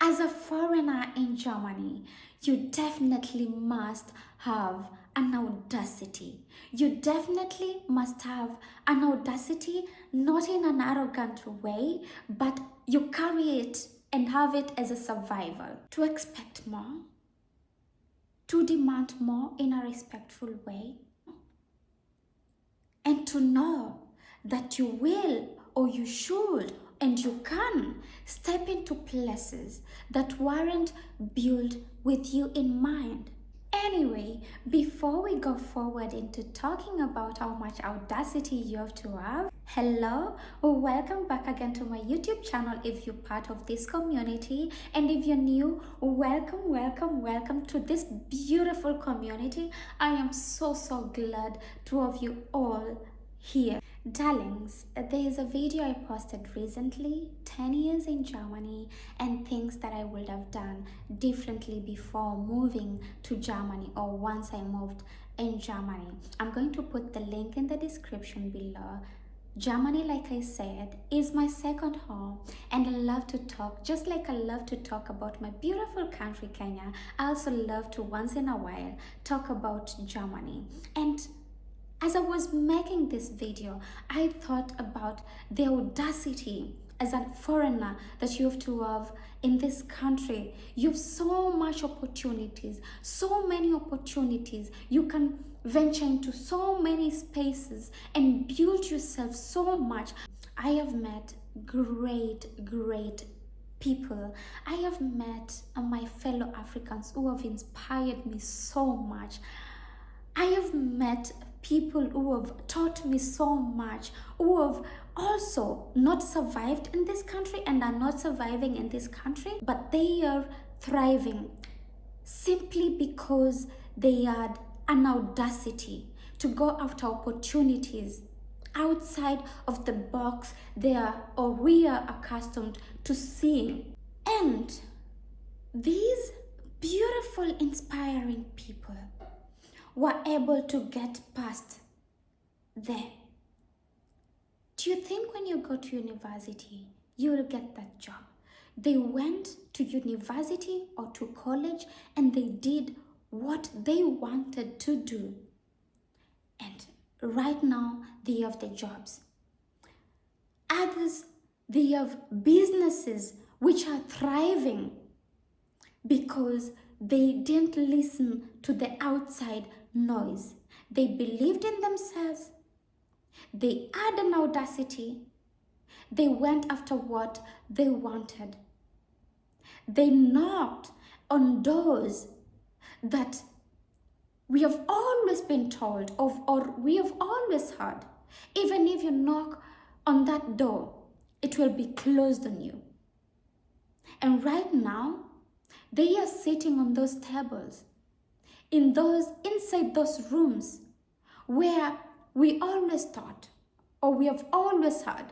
As a foreigner in Germany, you definitely must have an audacity. You definitely must have an audacity, not in an arrogant way, but you carry it and have it as a survival. To expect more, to demand more in a respectful way, and to know that you will or you should and you can step into places that weren't built with you in mind. Anyway, before we go forward into talking about how much audacity you have to have, hello, welcome back again to my YouTube channel if you're part of this community, and if you're new, welcome to this beautiful community. I am so glad to have you all here. Darlings, there is a video I posted recently, 10 years in Germany and things that I would have done differently before moving to Germany or once I moved in Germany. I'm going to put the link in the description below. Germany, like I said, is my second home, and I love to talk, just like I love to talk about my beautiful country, Kenya. I also love to once in a while talk about Germany. And as I was making this video, I thought about the audacity as a foreigner that you have to have in this country. You have so much opportunities, so many opportunities. You can venture into so many spaces and build yourself so much. I have met great people. I have met my fellow Africans who have inspired me so much. I have met people who have taught me so much, who have also not survived in this country and are not surviving in this country, but they are thriving simply because they had an audacity to go after opportunities outside of the box they are or we are accustomed to seeing. And these beautiful, inspiring people were able to get past there. Do you think when you go to university, you will get that job? They went to university or to college and they did what they wanted to do. And right now, they have the jobs. Others, they have businesses which are thriving because they didn't listen to the outside noise. They believed in themselves. They had an audacity. They went after what they wanted. They knocked on doors that we have always been told of, or we have always heard. Even if you knock on that door, it will be closed on you. And right now, they are sitting on those tables, inside those rooms where we always thought, or we have always heard,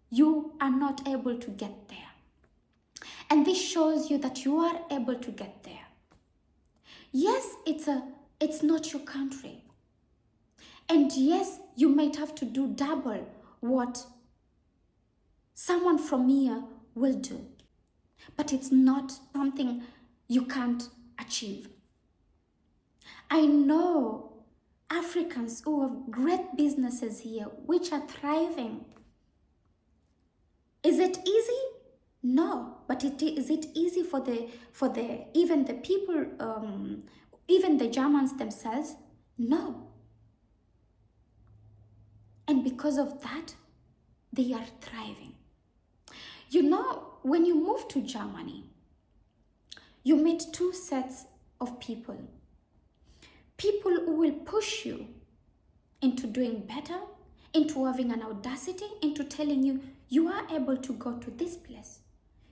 you are not able to get there. And this shows you that you are able to get there. Yes, it's not your country. And yes, you might have to do double what someone from here will do. But it's not something you can't achieve. I know Africans who have great businesses here which are thriving. Is it easy? No, but is it easy for even the people, even the Germans themselves? No. And because of that, they are thriving. You know, when you move to Germany, you meet two sets of people. People who will push you into doing better, into having an audacity, into telling you, you are able to go to this place.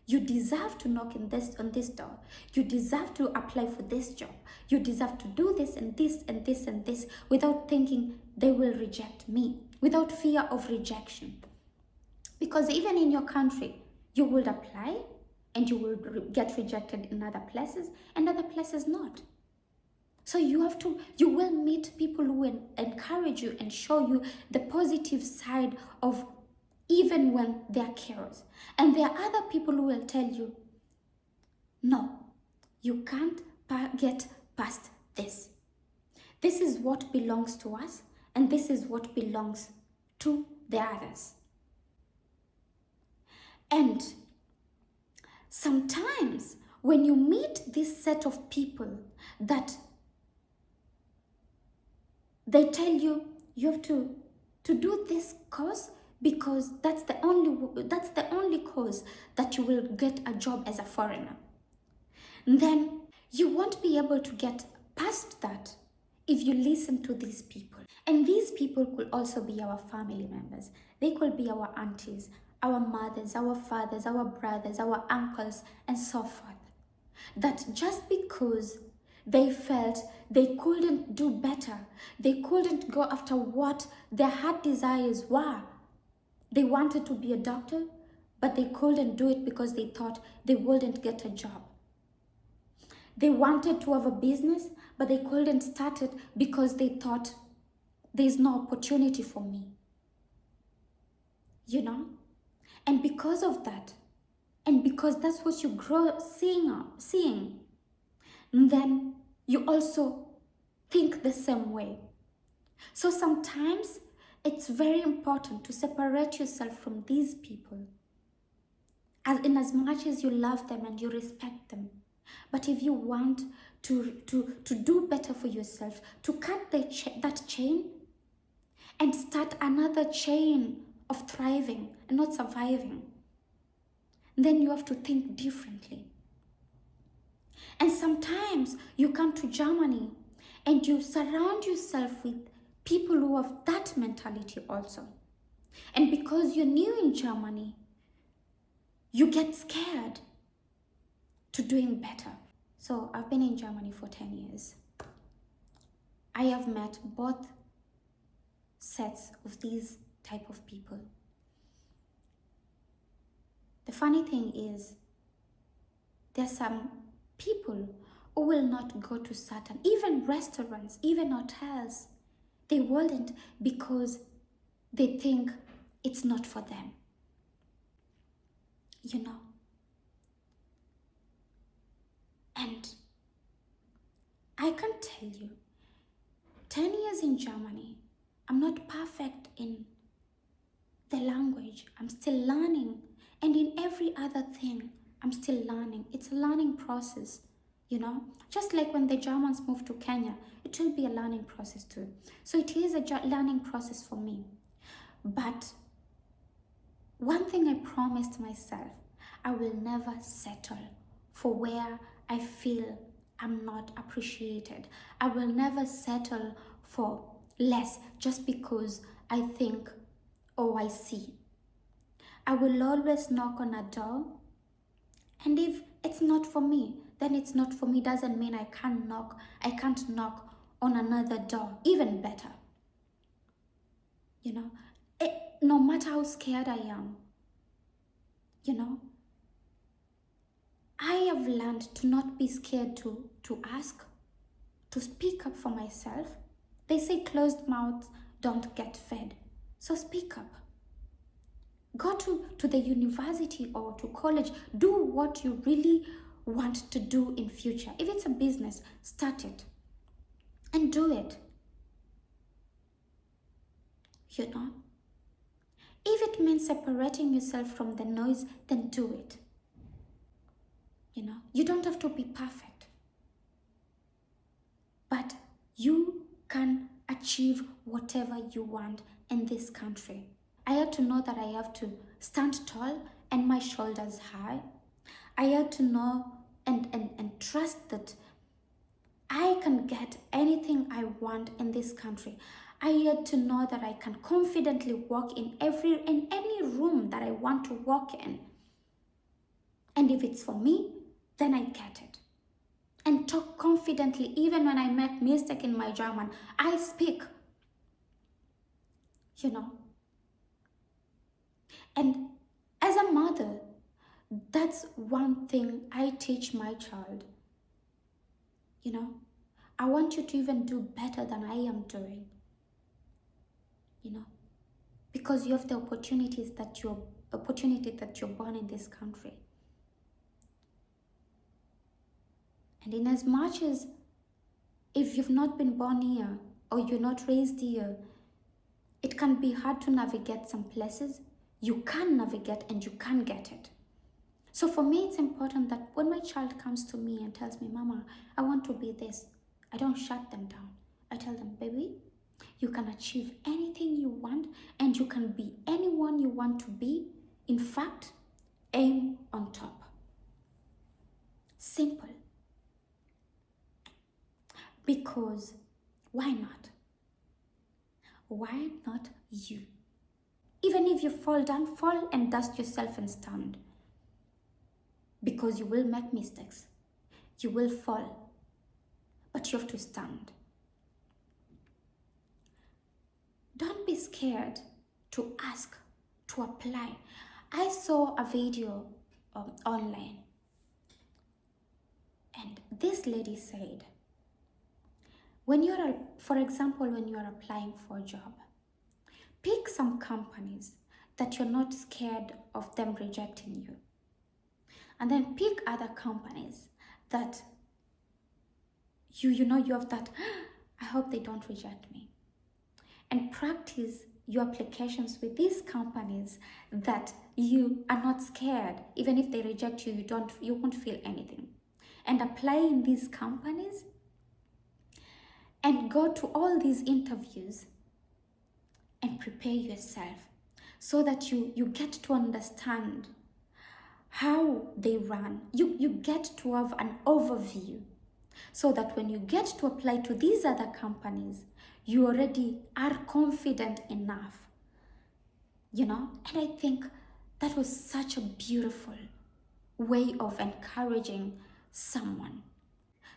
You deserve to knock on this door. You deserve to apply for this job. You deserve to do this and this and this and this without thinking they will reject me, without fear of rejection. Because even in your country, you will apply and you will get rejected in other places and other places not. So you will meet people who will encourage you and show you the positive side of even when there are chaos. And there are other people who will tell you, No, you can't get past this. This is what belongs to us, and this is what belongs to the others. And sometimes when you meet this set of people that they tell you you have to do this course because that's the only course that you will get a job as a foreigner, then you won't be able to get past that if you listen to these people. And these people could also be our family members. They could be our aunties, our mothers, our fathers, our brothers, our uncles, and so forth. That just because they felt they couldn't do better, they couldn't go after what their heart desires were. They wanted to be a doctor, but they couldn't do it because they thought they wouldn't get a job. They wanted to have a business, but they couldn't start it because they thought there's no opportunity for me. You know? And because of that, and because that's what you grow seeing, then you also think the same way. So sometimes it's very important to separate yourself from these people, as much as you love them and you respect them. But if you want to do better for yourself, to cut that chain and start another chain of thriving and not surviving, then you have to think differently. And sometimes you come to Germany and you surround yourself with people who have that mentality also. And because you're new in Germany, you get scared to doing better. So I've been in Germany for 10 years. I have met both sets of these type of people. The funny thing is, there's some people who will not go to certain, even restaurants, even hotels. They wouldn't because they think it's not for them. You know? And I can tell you, 10 years in Germany, I'm not perfect in the language. I'm still learning. And in every other thing, I'm still learning. It's a learning process, you know? Just like when the Germans moved to Kenya, it will be a learning process too. So it is a learning process for me. But one thing I promised myself, I will never settle for where I feel I'm not appreciated. I will never settle for less just because I think, oh, I see. I will always knock on a door, and if it's not for me, then it's not for me. Doesn't mean I can't knock on another door, even better. You know, no matter how scared I am, you know, I have learned to not be scared to ask, to speak up for myself. They say closed mouths don't get fed. So speak up. Go to the university or to college. Do what you really want to do in future. If it's a business, start it and do it. You know? If it means separating yourself from the noise, then do it. You know? You don't have to be perfect. But you can achieve whatever you want in this country. I had to know that I have to stand tall and my shoulders high. I had to know and trust that I can get anything I want in this country. I had to know that I can confidently walk in any room that I want to walk in. And if it's for me, then I get it. And talk confidently, even when I make mistake in my German, I speak. You know. And as a mother, that's one thing I teach my child. You know, I want you to even do better than I am doing. You know, because you have the opportunity that you're born in this country. And in as much as if you've not been born here or you're not raised here, it can be hard to navigate some places. You can navigate and you can get it. So for me, it's important that when my child comes to me and tells me, Mama, I want to be this, I don't shut them down. I tell them, baby, you can achieve anything you want and you can be anyone you want to be. In fact, aim on top. Simple. Because why not? Why not you? Even if you fall down, fall and dust yourself and stand. Because you will make mistakes. You will fall. But you have to stand. Don't be scared to ask, to apply. I saw a video online. And this lady said, for example, when you're applying for a job, pick some companies that you're not scared of them rejecting you. And then pick other companies that you have that, I hope they don't reject me. And practice your applications with these companies that you are not scared. Even if they reject you, you won't feel anything. And apply in these companies and go to all these interviews and prepare yourself so that you get to understand how they run. You get to have an overview so that when you get to apply to these other companies, you already are confident enough, And I think that was such a beautiful way of encouraging someone.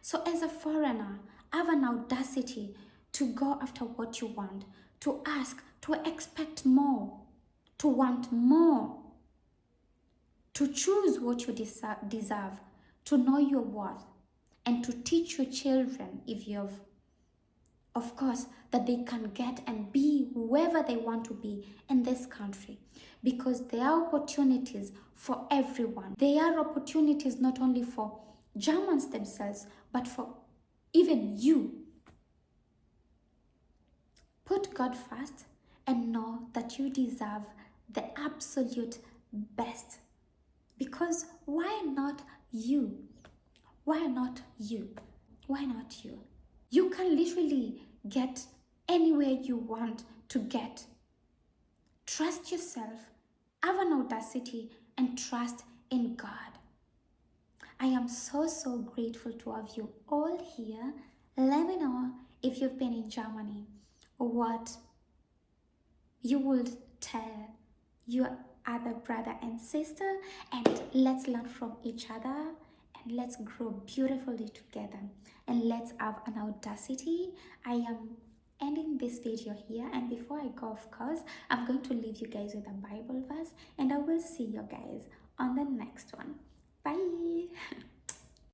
So as a foreigner, have an audacity to go after what you want, to ask, to expect more, to want more, to choose what you deserve, to know your worth, and to teach your children, if you have, of course, that they can get and be whoever they want to be in this country. Because there are opportunities for everyone. There are opportunities not only for Germans themselves, but for even you. Put God first and know that you deserve the absolute best. Because why not you? Why not you? Why not you? You can literally get anywhere you want to get. Trust yourself, have an audacity, and trust in God. I am so grateful to have you all here. Let me know if you've been in Germany, what you would tell your other brother and sister, and let's learn from each other and let's grow beautifully together, and let's have an audacity. I am ending this video here, and before I go, of course, I'm going to leave you guys with a Bible verse, and I will see you guys on the next one. Bye.